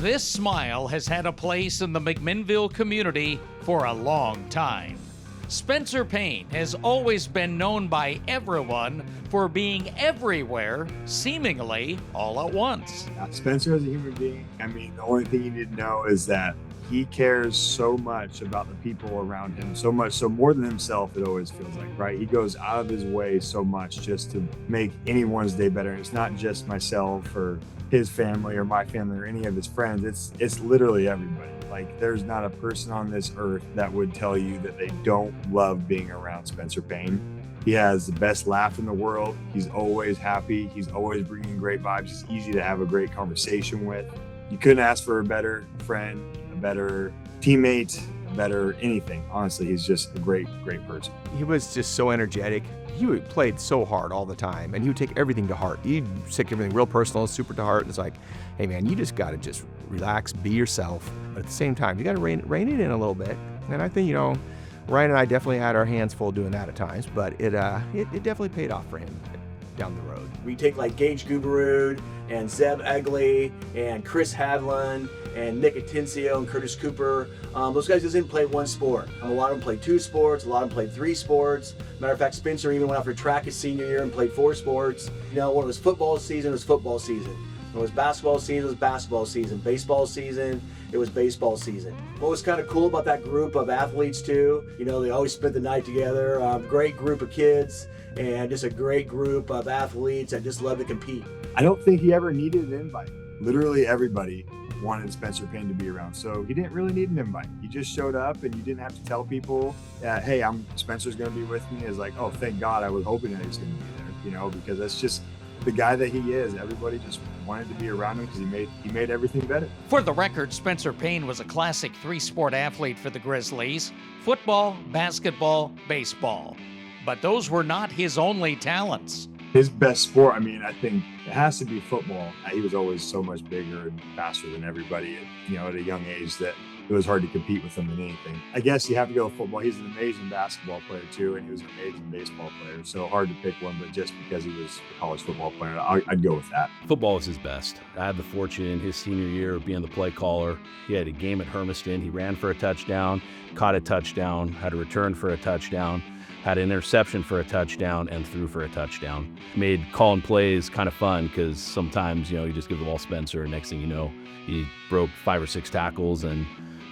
This smile has had a place in the McMinnville community for a long time. Spencer Payne has always been known by everyone for being everywhere, seemingly all at once. Spencer as a human being, the only thing you need to know is that he cares so much about the people around him, so much, so more than himself, it always feels like, right? He goes out of his way so much just to make anyone's day better. And it's not just myself or his family or my family or any of his friends. It's literally everybody. Like, there's not a person on this earth that would tell you that they don't love being around Spencer Payne. He has the best laugh in the world. He's always happy. He's always bringing great vibes. He's easy to have a great conversation with. You couldn't ask for a better friend, a better teammate, a better anything. Honestly, he's just a great person. He was just so energetic. He played so hard all the time, and he would take everything to heart. He'd take everything real personal, super to heart. And it's like, hey man, you just got to just relax, be yourself. But at the same time, you got to rein it in a little bit. And I think, Ryan and I definitely had our hands full doing that at times, but it definitely paid off for him down the road. We take like Gage Guberud and Zeb Egley and Chris Hadlin and Nick Atencio and Curtis Cooper. Those guys just didn't play one sport. A lot of them played 2 sports, a lot of them played 3 sports. Matter of fact, Spencer even went out for track his senior year and played 4 sports. When it was football season, it was football season. When it was basketball season, it was basketball season. Baseball season, it was baseball season. What was kind of cool about that group of athletes too, they always spent the night together. Great group of kids and just a great group of athletes that just love to compete. I don't think he ever needed an invite. Literally everybody wanted Spencer Payne to be around, so he didn't really need an invite. He just showed up, and you didn't have to tell people that, hey, Spencer's going to be with me. It's like, oh, thank God, I was hoping that he was going to be there, because that's just the guy that he is. Everybody just wanted to be around him because he made everything better. For the record, Spencer Payne was a classic 3-sport athlete for the Grizzlies: football, basketball, baseball. But those were not his only talents. His best sport, I think it has to be football. He was always so much bigger and faster than everybody, at a young age, that it was hard to compete with him in anything. I guess you have to go with football. He's an amazing basketball player too, and he was an amazing baseball player. So hard to pick one, but just because he was a college football player, I'd go with that. Football was his best. I had the fortune his senior year of being the play caller. He had a game at Hermiston. He ran for a touchdown, caught a touchdown, had a return for a touchdown, had an interception for a touchdown, and threw for a touchdown. Made calling plays kind of fun because sometimes, you just give the ball Spencer, and next thing you know, he broke 5 or 6 tackles and,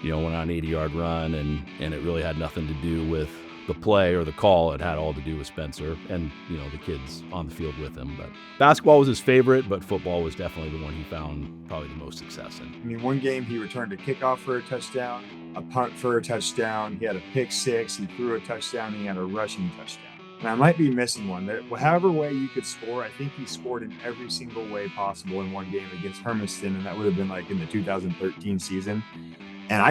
went on an 80-yard run, and it really had nothing to do with the play or the call. It had all to do with Spencer and, the kids on the field with him. But basketball was his favorite, but football was definitely the one he found probably the most success in. One game he returned a kickoff for a touchdown, a punt for a touchdown, he had a pick 6, he threw a touchdown, and he had a rushing touchdown. And I might be missing one. However way you could score, I think he scored in every single way possible in one game against Hermiston, and that would have been like in the 2013 season. And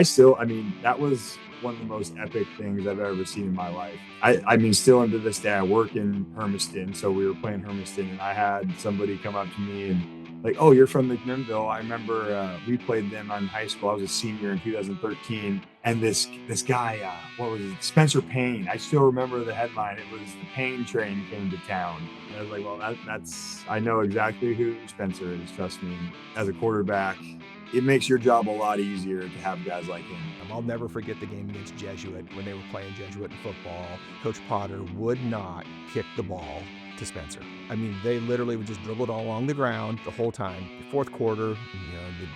that was one of the most epic things I've ever seen in my life. Still into this day, I work in Hermiston, so we were playing Hermiston, and I had somebody come up to me and like, oh, you're from McMinnville. I remember we played them in high school. I was a senior in 2013, and this guy, Spencer Payne. I still remember the headline. It was the Payne train came to town. And I was like, well, I know exactly who Spencer is. Trust me. As a quarterback, it makes your job a lot easier to have guys like him. I'll never forget the game against Jesuit when they were playing Jesuit in football. Coach Potter would not kick the ball to Spencer. They literally would just dribble it all along the ground the whole time. The 4th quarter, the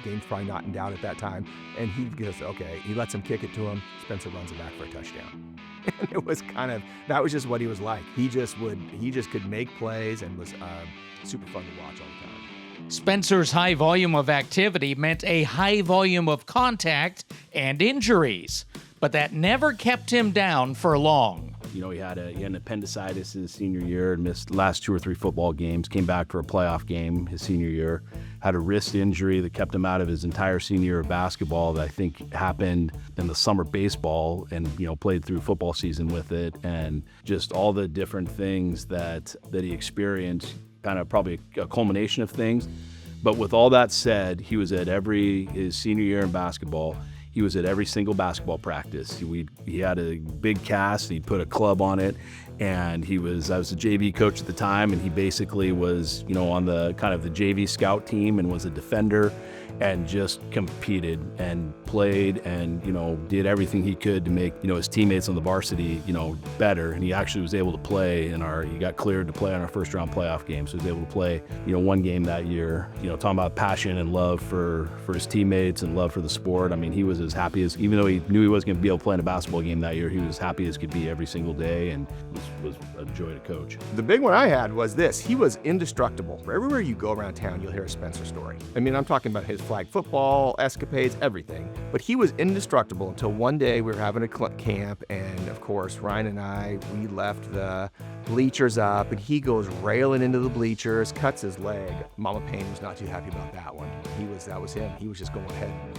game's probably not in doubt at that time. And he goes, okay, he lets him kick it to him. Spencer runs it back for a touchdown. And it was that was just what he was like. He just could make plays and was super fun to watch all the time. Spencer's high volume of activity meant a high volume of contact and injuries, but that never kept him down for long. He had an appendicitis his senior year and missed the last 2 or 3 football games, came back for a playoff game his senior year, had a wrist injury that kept him out of his entire senior year of basketball that I think happened in the summer baseball, and, played through football season with it, and just all the different things that he experienced, kind of probably a culmination of things. But with all that said, he was at his senior year in basketball, he was at every single basketball practice. He had a big cast, he'd put a club on it, and I was a JV coach at the time, and he basically was, on the kind of the JV scout team and was a defender. and just competed and played and, did everything he could to make, his teammates on the varsity, better. And he actually was able to play he got cleared to play on our first round playoff game. So he was able to play, one game that year, talking about passion and love for his teammates and love for the sport. I mean, he was as happy as, even though he knew he wasn't going to be able to play in a basketball game that year, he was as happy as could be every single day and was a joy to coach. The big one I had was this. He was indestructible. Everywhere you go around town, you'll hear a Spencer story. I mean, I'm talking about his flag football, escapades, everything. But he was indestructible until one day we were having a camp, and of course, Ryan and I, we left the bleachers up, and he goes railing into the bleachers, cuts his leg. Mama Payne was not too happy about that one. That was him. He was just going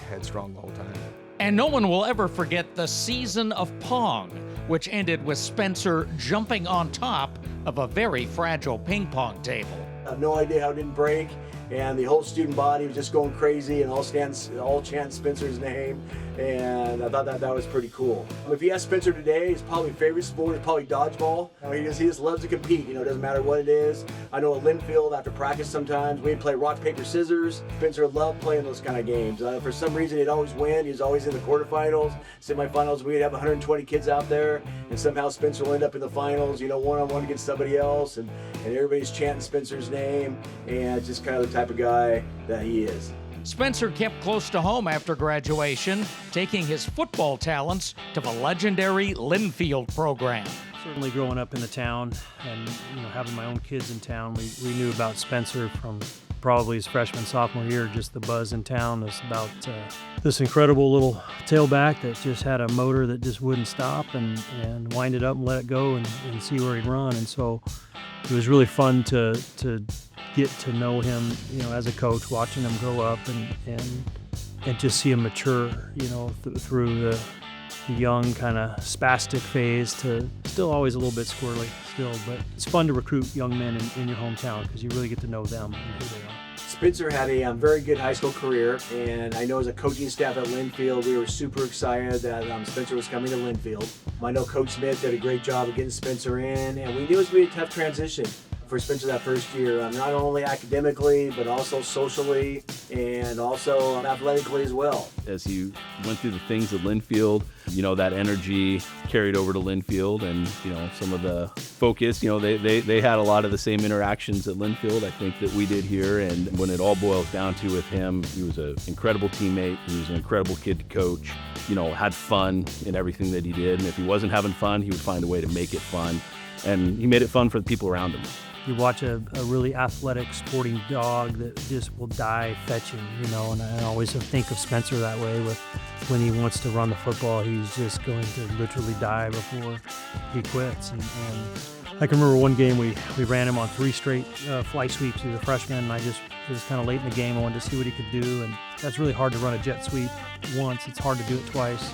headstrong the whole time. And no one will ever forget the season of Pong, which ended with Spencer jumping on top of a very fragile ping pong table. I have no idea how it didn't break, and the whole student body was just going crazy and all chant Spencer's name, and I thought that was pretty cool. If you ask Spencer today, his probably favorite sport is probably dodgeball. He just loves to compete. It doesn't matter what it is. I know at Linfield after practice sometimes we'd play rock, paper, scissors. Spencer loved playing those kind of games. For some reason he'd always win. He was always in the quarterfinals, semifinals. We'd have 120 kids out there, and somehow Spencer will end up in the finals, one-on-one against somebody else, and everybody's chanting Spencer's name, and it's just kind of the type of guy that he is. Spencer kept close to home after graduation, taking his football talents to the legendary Linfield program. Certainly growing up in the town and having my own kids in town, we knew about Spencer from probably his freshman, sophomore year. Just the buzz in town was about this incredible little tailback that just had a motor that just wouldn't stop and wind it up and let it go and see where he'd run. And so it was really fun to get to know him, as a coach, watching him grow up and just see him mature, through the young kind of spastic phase to still always a little bit squirrely still. But it's fun to recruit young men in your hometown because you really get to know them and who they are. Spencer had a very good high school career, and I know as a coaching staff at Linfield, we were super excited that Spencer was coming to Linfield. I know Coach Smith did a great job of getting Spencer in, and we knew it was going to be a tough transition for Spencer that first year, not only academically, but also socially and also athletically as well. As he went through the things at Linfield, that energy carried over to Linfield, and, some of the focus, they had a lot of the same interactions at Linfield, I think, that we did here. And when it all boils down to with him, he was an incredible teammate. He was an incredible kid to coach, had fun in everything that he did. And if he wasn't having fun, he would find a way to make it fun. And he made it fun for the people around him. You watch a really athletic sporting dog that just will die fetching, and I always think of Spencer that way. With when he wants to run the football, he's just going to literally die before he quits. And I can remember one game we ran him on 3 straight fly sweeps. He was a freshman, and it was kind of late in the game. I wanted to see what he could do, and that's really hard to run a jet sweep once. It's hard to do it twice.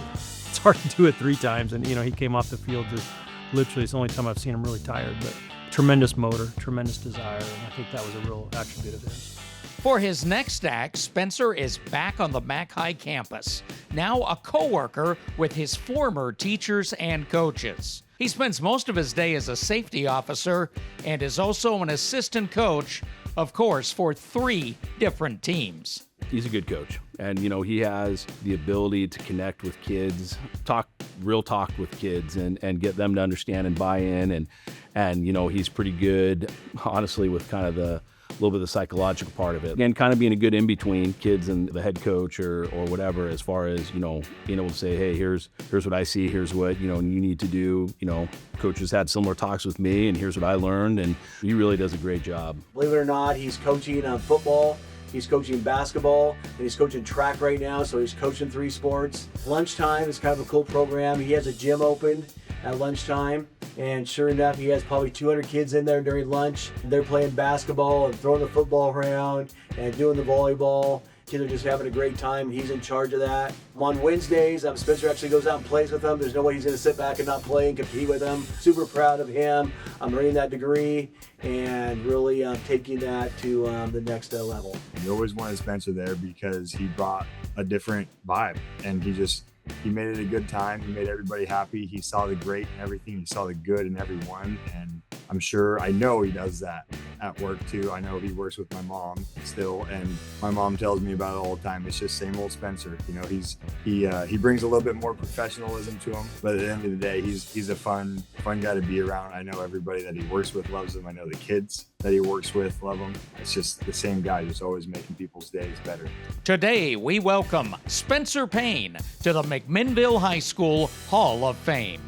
It's hard to do it 3 times, and he came off the field just literally. It's the only time I've seen him really tired, but tremendous motor, tremendous desire, and I think that was a real attribute of his. For his next act, Spencer is back on the Mac High campus, now a co-worker with his former teachers and coaches. He spends most of his day as a safety officer and is also an assistant coach, of course, for 3 different teams. He's a good coach, and he has the ability to connect with kids, talk with kids, and get them to understand and buy in, and he's pretty good, honestly, with kind of the little bit of the psychological part of it. Again, kind of being a good in between kids and the head coach or whatever, as far as being able to say, hey, here's what I see, here's what you need to do. Coaches had similar talks with me, and here's what I learned, and he really does a great job. Believe it or not, he's coaching football. He's coaching basketball, and he's coaching track right now, so he's coaching 3 sports. Lunchtime is kind of a cool program. He has a gym opened at lunchtime, and sure enough, he has probably 200 kids in there during lunch. They're playing basketball and throwing the football around and doing the volleyball. Kids are just having a great time. He's in charge of that. On Wednesdays, Spencer actually goes out and plays with them. There's no way he's going to sit back and not play and compete with them. Super proud of him. I'm earning that degree and really taking that to the next level. We always wanted Spencer there because he brought a different vibe, and he made it a good time. He made everybody happy. He saw the great in everything. He saw the good in everyone, and I'm sure, I know he does that at work too. I know he works with my mom still, and my mom tells me about it all the time. It's just same old Spencer. You know, he brings a little bit more professionalism to him, but at the end of the day, he's a fun guy to be around. I know everybody that he works with loves him. I know the kids that he works with love him. It's just the same guy, just always making people's days better. Today, we welcome Spencer Payne to the McMinnville High School Hall of Fame.